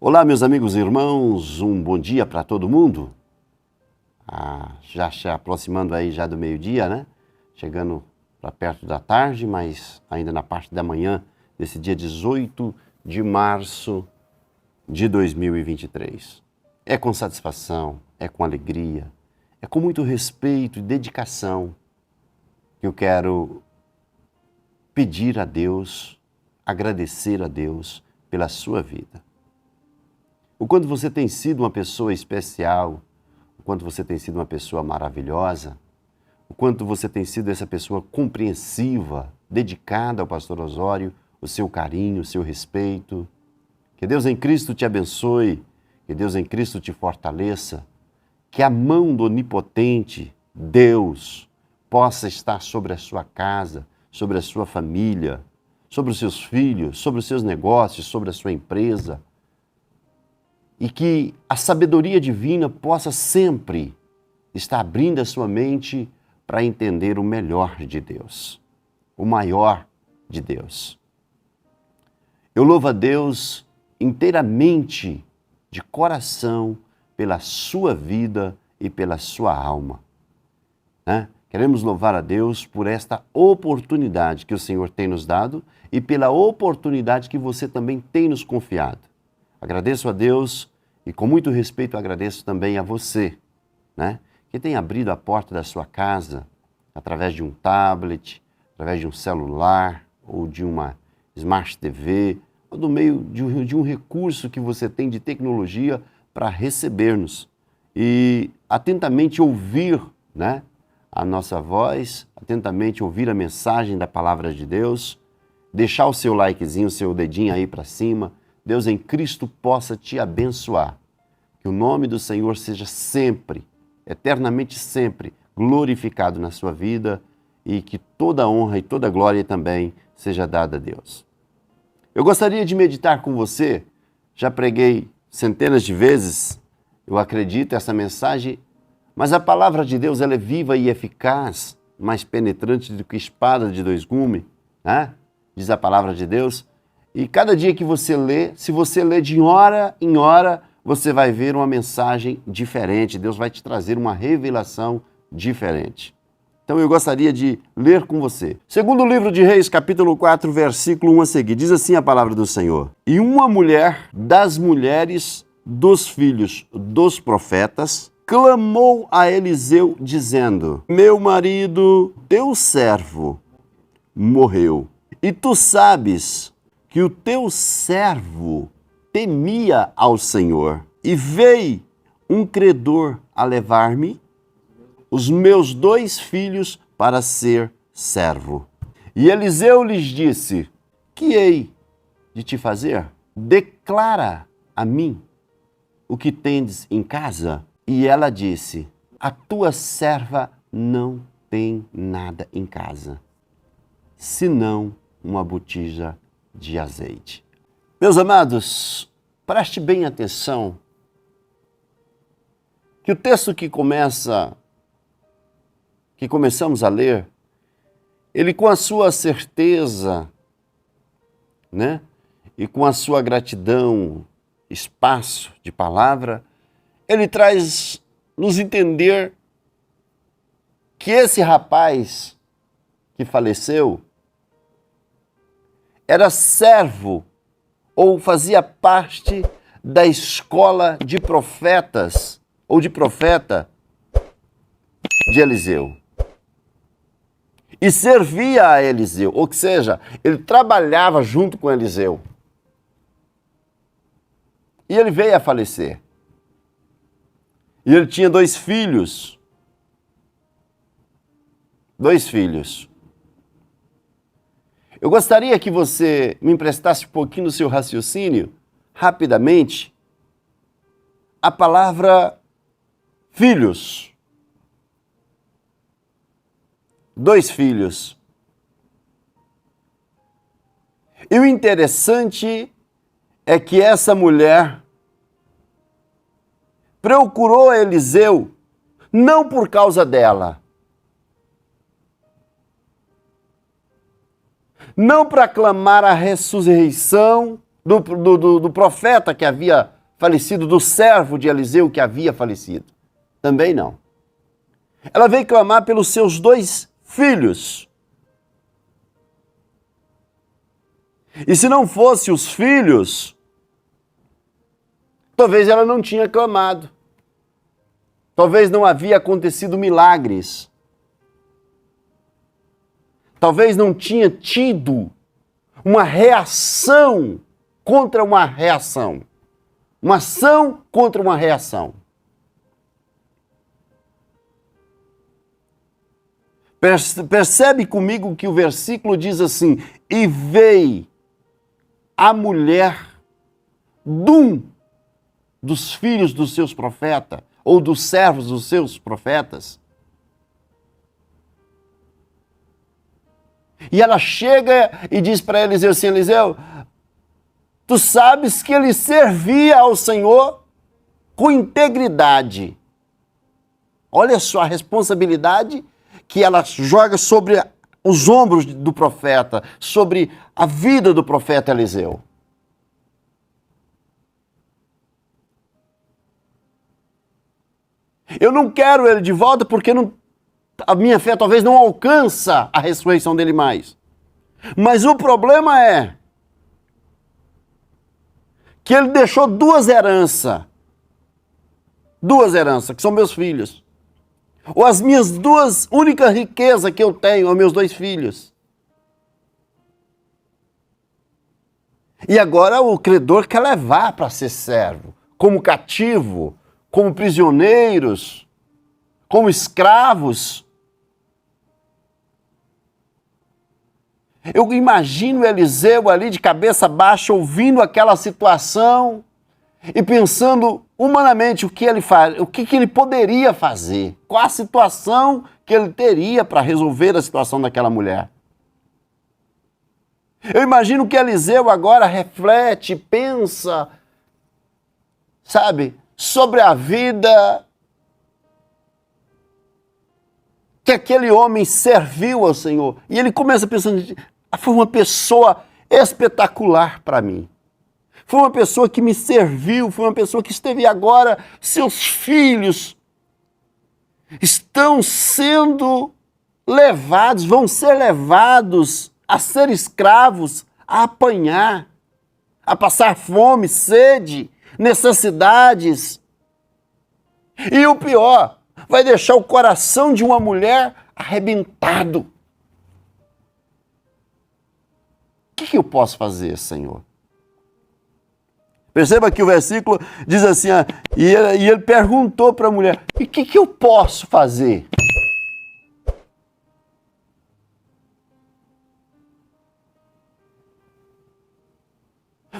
Olá, meus amigos e irmãos, um bom dia para todo mundo. Já se aproximando aí já do meio-dia, né? Chegando para perto da tarde, mas ainda na parte da manhã desse dia 18 de março de 2023. É com satisfação, é com alegria, é com muito respeito e dedicação que eu quero pedir a Deus, agradecer a Deus pela sua vida. O quanto você tem sido uma pessoa especial, o quanto você tem sido uma pessoa maravilhosa, o quanto você tem sido essa pessoa compreensiva, dedicada ao pastor Osório, o seu carinho, o seu respeito. Que Deus em Cristo te abençoe, que Deus em Cristo te fortaleça, que a mão do Onipotente, Deus, possa estar sobre a sua casa, sobre a sua família, sobre os seus filhos, sobre os seus negócios, sobre a sua empresa. E que a sabedoria divina possa sempre estar abrindo a sua mente para entender o melhor de Deus, o maior de Deus. Eu louvo a Deus inteiramente, de coração, pela sua vida e pela sua alma. Queremos louvar a Deus por esta oportunidade que o Senhor tem nos dado e pela oportunidade que você também tem nos confiado. Agradeço a Deus e com muito respeito agradeço também a você, que tem abrido a porta da sua casa através de um tablet, através de um celular ou de uma Smart TV, ou do meio de um recurso que você tem de tecnologia para receber-nos e atentamente ouvir, a nossa voz, atentamente ouvir a mensagem da palavra de Deus, deixar o seu likezinho, o seu dedinho aí para cima. Deus em Cristo possa te abençoar. Que o nome do Senhor seja sempre, eternamente sempre, glorificado na sua vida e que toda honra e toda glória também seja dada a Deus. Eu gostaria de meditar com você, já preguei centenas de vezes, eu acredito essa mensagem, mas a palavra de Deus ela é viva e eficaz, mais penetrante do que espada de dois gumes, diz a palavra de Deus. E cada dia que você lê, se você lê de hora em hora, você vai ver uma mensagem diferente. Deus vai te trazer uma revelação diferente. Então eu gostaria de ler com você. Segundo livro de Reis, capítulo 4, versículo 1 a seguir, diz assim a palavra do Senhor. E uma mulher das mulheres dos filhos dos profetas clamou a Eliseu, dizendo: meu marido, teu servo, morreu. E tu sabes que o teu servo temia ao Senhor. E veio um credor a levar-me os meus 2 filhos para ser servo. E Eliseu lhes disse: que hei de te fazer? Declara a mim o que tendes em casa. E ela disse: a tua serva não tem nada em casa, senão uma botija de azeite. Meus amados, preste bem atenção que o texto que começamos a ler, ele com a sua certeza, e com a sua gratidão, espaço de palavra, ele traz nos entender que esse rapaz que faleceu era servo ou fazia parte da escola de profetas ou de profeta de Eliseu. E servia a Eliseu, ou seja, ele trabalhava junto com Eliseu. E ele veio a falecer. E ele tinha 2 filhos. 2 filhos. Eu gostaria que você me emprestasse um pouquinho do seu raciocínio, rapidamente, a palavra filhos. 2 filhos. E o interessante é que essa mulher procurou Eliseu não por causa dela, não para clamar a ressurreição do profeta que havia falecido, do servo de Eliseu que havia falecido. Também não. Ela veio clamar pelos seus 2 filhos. E se não fosse os filhos, talvez ela não tinha clamado. Talvez não havia acontecido milagres. Talvez não tinha tido uma reação contra uma reação. Uma ação contra uma reação. Percebe comigo que o versículo diz assim: e veio a mulher de um dos filhos dos seus profetas, ou dos servos dos seus profetas. E ela chega e diz para Eliseu assim: Eliseu, tu sabes que ele servia ao Senhor com integridade. Olha só a responsabilidade que ela joga sobre os ombros do profeta, sobre a vida do profeta Eliseu. Eu não quero ele de volta porque a minha fé talvez não alcança a ressurreição dele mais. Mas o problema é que ele deixou 2 heranças. 2 heranças, que são meus filhos. Ou as minhas 2 únicas riquezas que eu tenho, os meus 2 filhos. E agora o credor quer levar para ser servo, como cativo, como prisioneiros, como escravos. Eu imagino Eliseu ali de cabeça baixa, ouvindo aquela situação e pensando humanamente o que ele poderia fazer, qual a situação que ele teria para resolver a situação daquela mulher. Eu imagino que Eliseu agora reflete, pensa, sabe, sobre a vida que aquele homem serviu ao Senhor. E ele começa pensando: foi uma pessoa espetacular para mim. Foi uma pessoa que me serviu, foi uma pessoa que esteve agora, seus filhos estão sendo levados, vão ser levados a ser escravos, a apanhar, a passar fome, sede, necessidades. E o pior, vai deixar o coração de uma mulher arrebentado. O que eu posso fazer, Senhor? Perceba que o versículo diz assim, e ele perguntou para a mulher: e o que eu posso fazer?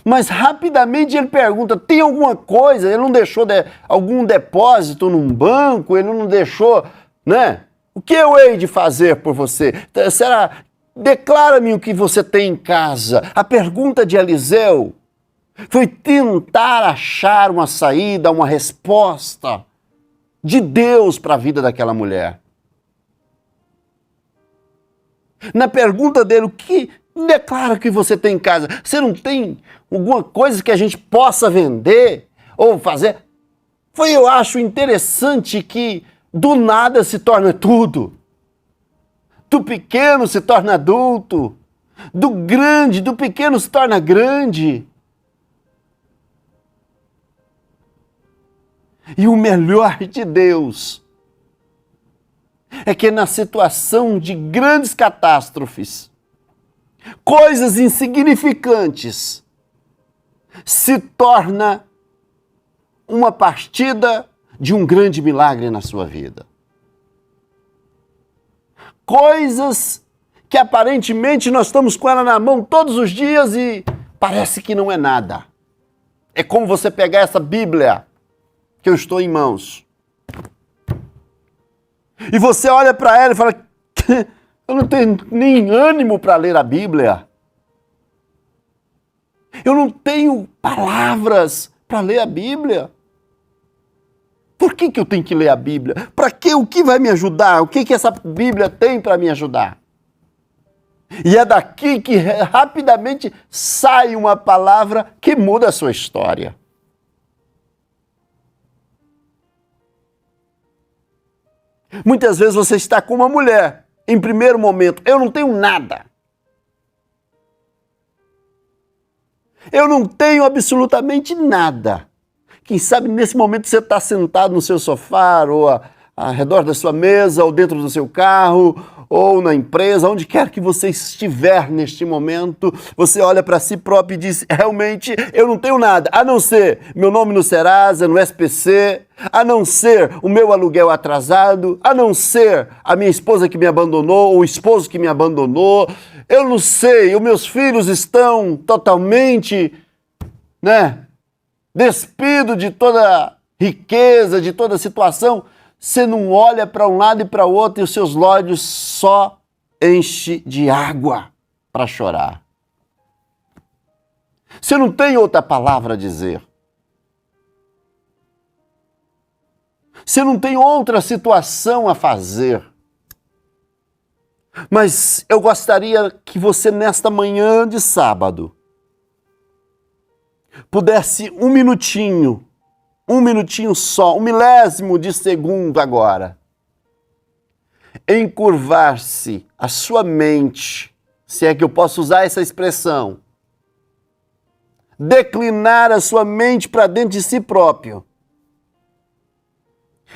Mas rapidamente ele pergunta: tem alguma coisa? Ele não deixou algum depósito num banco? Ele não deixou, né? O que eu hei de fazer por você? Será? Declara-me o que você tem em casa. A pergunta de Eliseu foi tentar achar uma saída, uma resposta de Deus para a vida daquela mulher. Na pergunta dele: o que declara que você tem em casa? Você não tem alguma coisa que a gente possa vender ou fazer? Eu acho interessante que do nada se torna tudo. Do pequeno se torna adulto. Do pequeno se torna grande. E o melhor de Deus é que na situação de grandes catástrofes, coisas insignificantes se torna uma partida de um grande milagre na sua vida. Coisas que aparentemente nós estamos com ela na mão todos os dias e parece que não é nada. É como você pegar essa Bíblia que eu estou em mãos. E você olha para ela e fala: eu não tenho nem ânimo para ler a Bíblia. Eu não tenho palavras para ler a Bíblia. Por que eu tenho que ler a Bíblia? Para quê? O que vai me ajudar? O que essa Bíblia tem para me ajudar? E é daqui que rapidamente sai uma palavra que muda a sua história. Muitas vezes você está com uma mulher, em primeiro momento, eu não tenho nada. Eu não tenho absolutamente nada. Quem sabe nesse momento você está sentado no seu sofá, ou ao redor da sua mesa, ou dentro do seu carro, ou na empresa, onde quer que você estiver neste momento, você olha para si próprio e diz, realmente eu não tenho nada, a não ser meu nome no Serasa, no SPC, a não ser o meu aluguel atrasado, a não ser a minha esposa que me abandonou, ou o esposo que me abandonou, eu não sei, os meus filhos estão totalmente, despido de toda riqueza, de toda situação. Você não olha para um lado e para o outro e os seus olhos só enchem de água para chorar. Você não tem outra palavra a dizer. Você não tem outra situação a fazer. Mas eu gostaria que você, nesta manhã de sábado, pudesse um minutinho só, 1/1000 de segundo agora, encurvar-se a sua mente, se é que eu posso usar essa expressão, declinar a sua mente para dentro de si próprio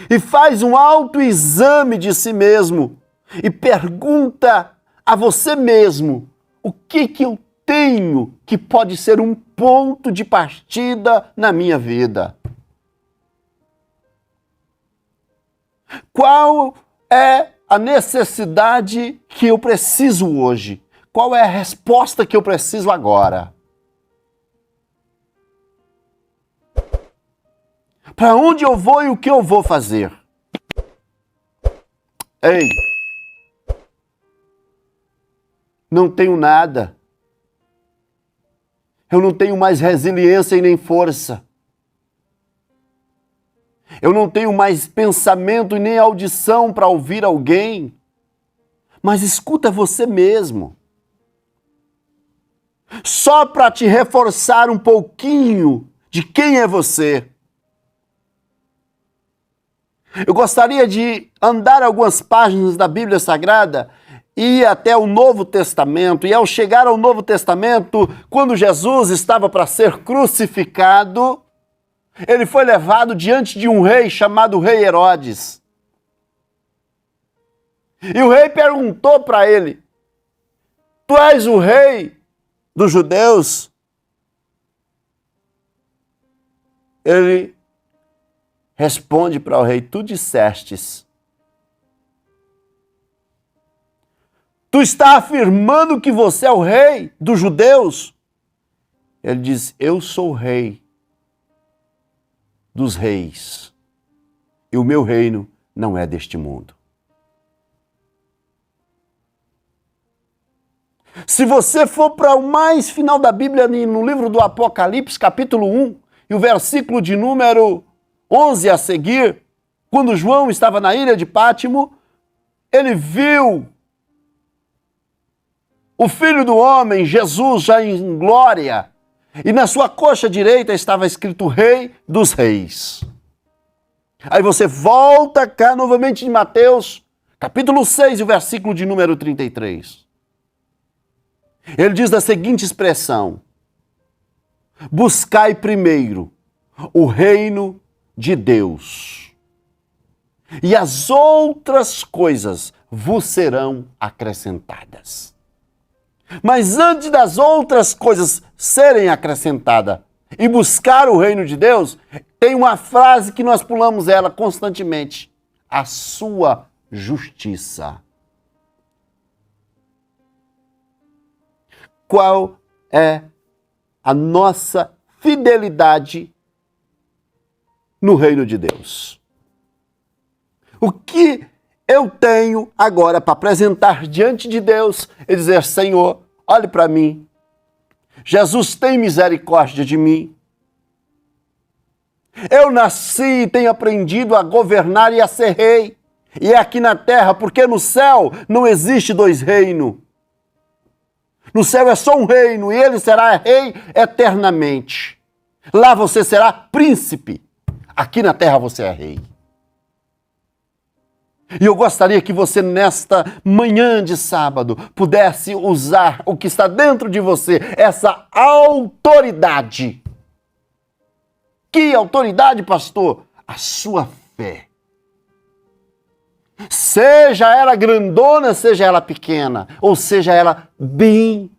e faz um autoexame de si mesmo e pergunta a você mesmo o que eu tenho que pode ser um ponto de partida na minha vida. Qual é a necessidade que eu preciso hoje? Qual é a resposta que eu preciso agora? Para onde eu vou e o que eu vou fazer? Ei, não tenho nada. Eu não tenho mais resiliência e nem força. Eu não tenho mais pensamento e nem audição para ouvir alguém. Mas escuta você mesmo. Só para te reforçar um pouquinho de quem é você. Eu gostaria de andar algumas páginas da Bíblia Sagrada e ir até o Novo Testamento. E ao chegar ao Novo Testamento, quando Jesus estava para ser crucificado, ele foi levado diante de um rei chamado Rei Herodes. E o rei perguntou para ele, tu és o rei dos judeus? Ele responde para o rei, tu dissestes. Tu está afirmando que você é o rei dos judeus? Ele diz, eu sou o rei dos reis, e o meu reino não é deste mundo. Se você for para o mais final da Bíblia, no livro do Apocalipse, capítulo 1, e o versículo de número 11 a seguir, quando João estava na ilha de Pátimo, ele viu o Filho do Homem, Jesus, já em glória, e na sua coxa direita estava escrito Rei dos Reis. Aí você volta cá novamente em Mateus, capítulo 6, o versículo de número 33. Ele diz da seguinte expressão, buscai primeiro o reino de Deus, e as outras coisas vos serão acrescentadas. Mas antes das outras coisas serem acrescentadas e buscar o reino de Deus, tem uma frase que nós pulamos ela constantemente. A sua justiça. Qual é a nossa fidelidade no reino de Deus? O que eu tenho agora para apresentar diante de Deus e dizer, Senhor, olhe para mim. Jesus tem misericórdia de mim. Eu nasci e tenho aprendido a governar e a ser rei. E é aqui na terra, porque no céu não existe dois reinos. No céu é só um reino e ele será rei eternamente. Lá você será príncipe. Aqui na terra você é rei. E eu gostaria que você, nesta manhã de sábado, pudesse usar o que está dentro de você, essa autoridade. Que autoridade, pastor? A sua fé. Seja ela grandona, seja ela pequena, ou seja ela bem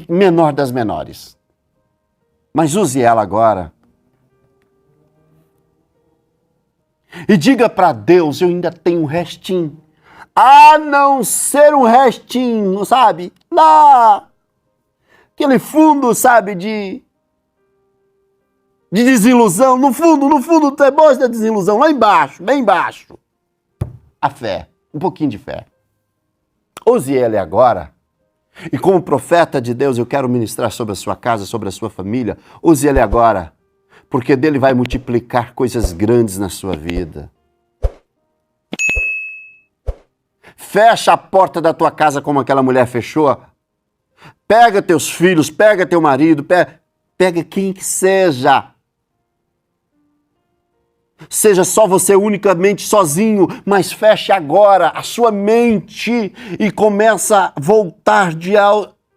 menor das menores. Mas use ela agora. E diga para Deus, eu ainda tenho um restinho. A não ser um restinho, sabe? Lá, aquele fundo, sabe, de desilusão. No fundo do deboche da desilusão, lá embaixo, bem embaixo. A fé, um pouquinho de fé. Use ele agora. E como profeta de Deus, eu quero ministrar sobre a sua casa, sobre a sua família. Use ele agora. Porque dele vai multiplicar coisas grandes na sua vida. Fecha a porta da tua casa como aquela mulher fechou. Pega teus filhos, pega teu marido, pega quem que seja. Seja só você unicamente sozinho, mas feche agora a sua mente e começa a voltar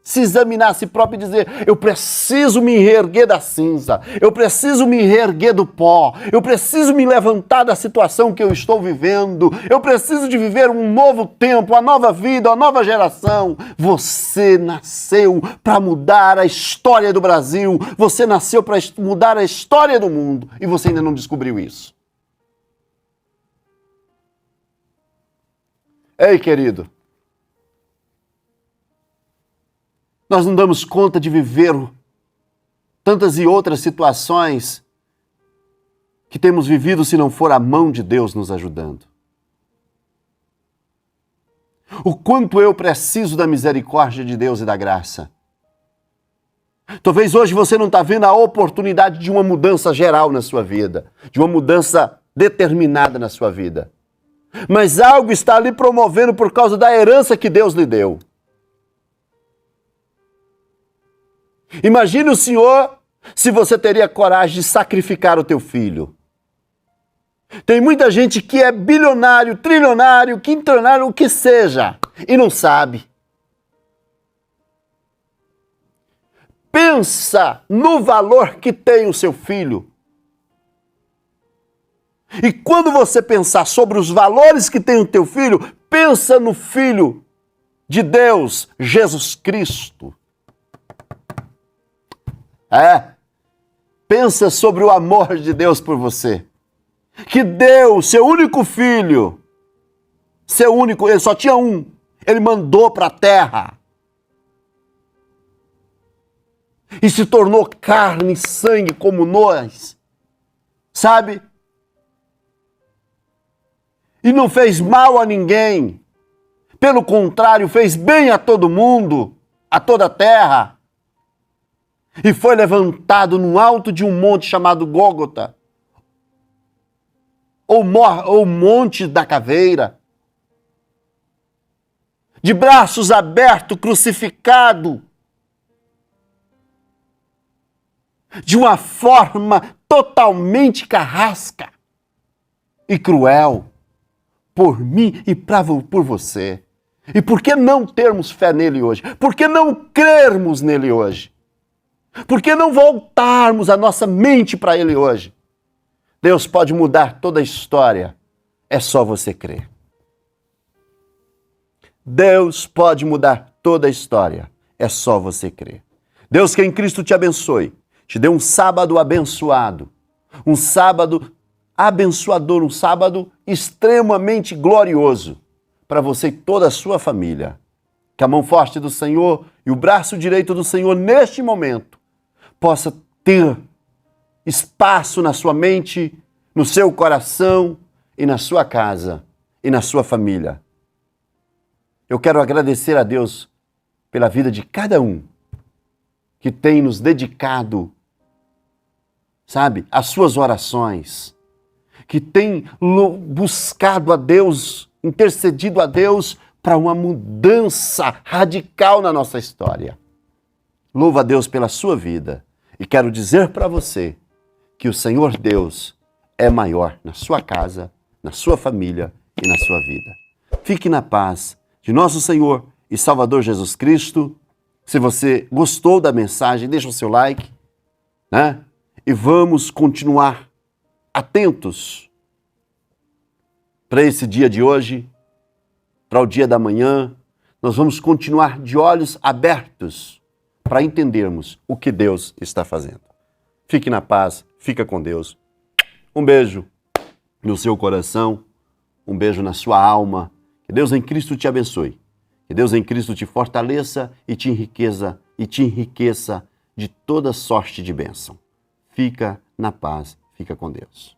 se examinar a si próprio e dizer, eu preciso me reerguer da cinza, eu preciso me reerguer do pó, eu preciso me levantar da situação que eu estou vivendo, eu preciso de viver um novo tempo, uma nova vida, uma nova geração. Você nasceu para mudar a história do Brasil, você nasceu para mudar a história do mundo e você ainda não descobriu isso. Ei, querido, nós não damos conta de viver tantas e outras situações que temos vivido se não for a mão de Deus nos ajudando. O quanto eu preciso da misericórdia de Deus e da graça. Talvez hoje você não está vendo a oportunidade de uma mudança geral na sua vida, de uma mudança determinada na sua vida. Mas algo está ali promovendo por causa da herança que Deus lhe deu. Imagine o Senhor se você teria coragem de sacrificar o teu filho. Tem muita gente que é bilionário, trilionário, quintilionário, o que seja, e não sabe. Pensa no valor que tem o seu filho. E quando você pensar sobre os valores que tem o teu filho, pensa no Filho de Deus, Jesus Cristo. Pensa sobre o amor de Deus por você. Que deu seu único filho, ele só tinha um, ele mandou para a terra. E se tornou carne e sangue como nós, sabe? E não fez mal a ninguém. Pelo contrário, fez bem a todo mundo, a toda a terra. E foi levantado no alto de um monte chamado Gólgota, ou Monte da Caveira, de braços abertos, crucificado, de uma forma totalmente carrasca e cruel, por mim e por você. E por que não termos fé nele hoje? Por que não crermos nele hoje? Por que não voltarmos a nossa mente para ele hoje? Deus pode mudar toda a história, é só você crer. Deus pode mudar toda a história, é só você crer. Deus que em Cristo te abençoe, te dê um sábado abençoado, um sábado abençoador, um sábado extremamente glorioso para você e toda a sua família. Que a mão forte do Senhor e o braço direito do Senhor neste momento possa ter espaço na sua mente, no seu coração e na sua casa e na sua família. Eu quero agradecer a Deus pela vida de cada um que tem nos dedicado, sabe, às suas orações, que tem buscado a Deus, intercedido a Deus para uma mudança radical na nossa história. Louvo a Deus pela sua vida e quero dizer para você que o Senhor Deus é maior na sua casa, na sua família e na sua vida. Fique na paz de nosso Senhor e Salvador Jesus Cristo. Se você gostou da mensagem, deixa o seu like, né? E vamos continuar atentos para esse dia de hoje, para o dia da manhã. Nós vamos continuar de olhos abertos para entendermos o que Deus está fazendo. Fique na paz, fica com Deus. Um beijo no seu coração, um beijo na sua alma. Que Deus em Cristo te abençoe. Que Deus em Cristo te fortaleça e te enriqueça de toda sorte de bênção. Fica na paz, fica com Deus.